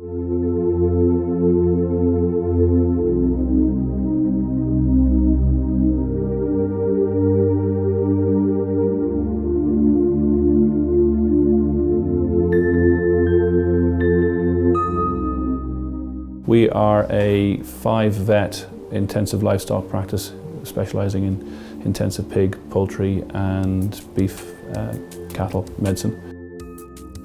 We are a 5-vet intensive livestock practice specialising in intensive pig, poultry and beef cattle medicine.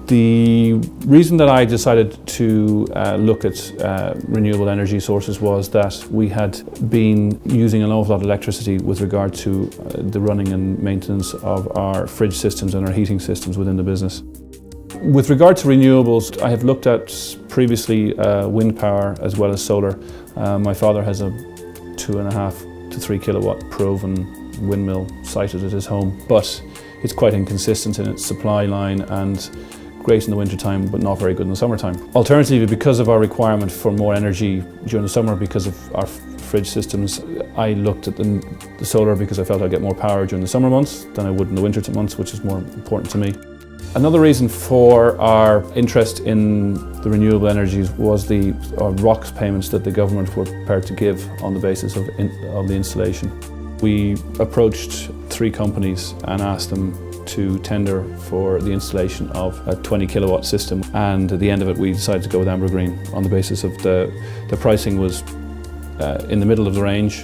The reason that I decided to look at renewable energy sources was that we had been using an awful lot of electricity with regard to the running and maintenance of our fridge systems and our heating systems within the business. With regard to renewables, I have looked at previously wind power as well as solar. My father has a 2.5 to 3 kilowatt proven windmill sited at his home, but it's quite inconsistent in its supply line and great in the winter time but not very good in the summertime. Alternatively, because of our requirement for more energy during the summer because of our fridge systems, I looked at the solar because I felt I'd get more power during the summer months than I would in the winter months, which is more important to me. Another reason for our interest in the renewable energies was the ROCs payments that the government were prepared to give on the basis of the installation. We approached 3 companies and asked them to tender for the installation of a 20 kilowatt system, and at the end of it we decided to go with Amber Green on the basis of the pricing was in the middle of the range,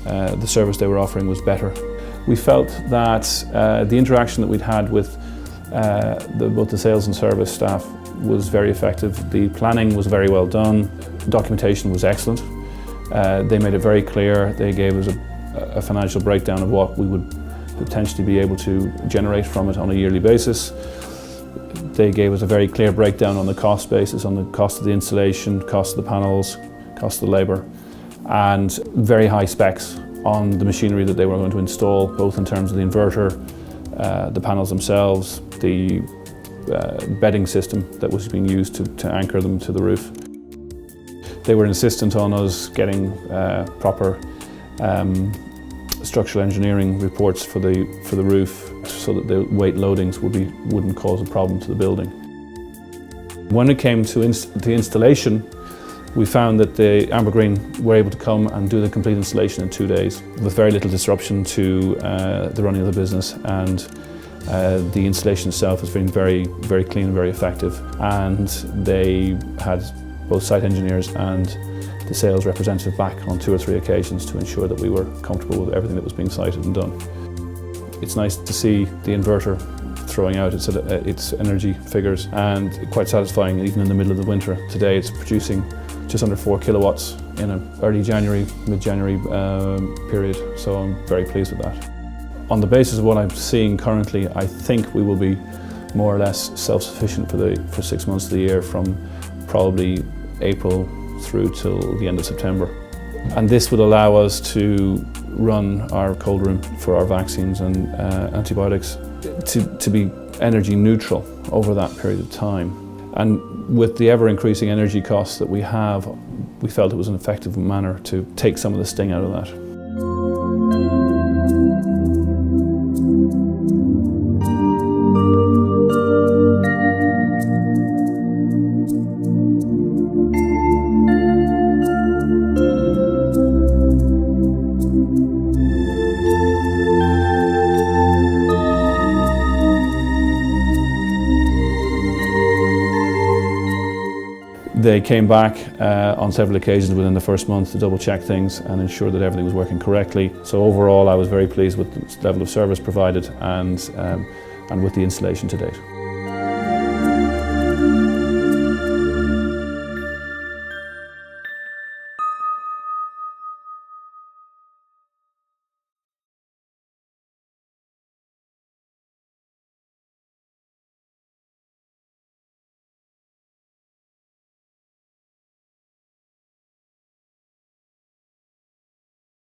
the service they were offering was better. We felt that the interaction that we'd had with both the sales and service staff was very effective. The planning was very well done, documentation was excellent. They made it very clear. They gave us a financial breakdown of what we would potentially be able to generate from it on a yearly basis. They gave us a very clear breakdown on the cost basis, on the cost of the installation, cost of the panels, cost of the labour, and very high specs on the machinery that they were going to install, both in terms of the inverter, the panels themselves, the bedding system that was being used to anchor them to the roof. They were insistent on us getting proper structural engineering reports for the roof so that the weight loadings wouldn't cause a problem to the building. When it came to the installation, we found that the Amber Green were able to come and do the complete installation in 2 days with very little disruption to the running of the business, and the installation itself has been very, very clean and very effective, and they had both site engineers and the sales representative back on 2 or 3 occasions to ensure that we were comfortable with everything that was being sited and done. It's nice to see the inverter throwing out its energy figures, and quite satisfying even in the middle of the winter. Today it's producing just under 4 kilowatts in an early January, mid-January period, so I'm very pleased with that. On the basis of what I'm seeing currently, I think we will be more or less self-sufficient for 6 months of the year, from probably April through till the end of September. And this would allow us to run our cold room for our vaccines and antibiotics to be energy neutral over that period of time. And with the ever-increasing energy costs that we have, we felt it was an effective manner to take some of the sting out of that. They came back on several occasions within the first month to double check things and ensure that everything was working correctly. So overall I was very pleased with the level of service provided and with the installation to date.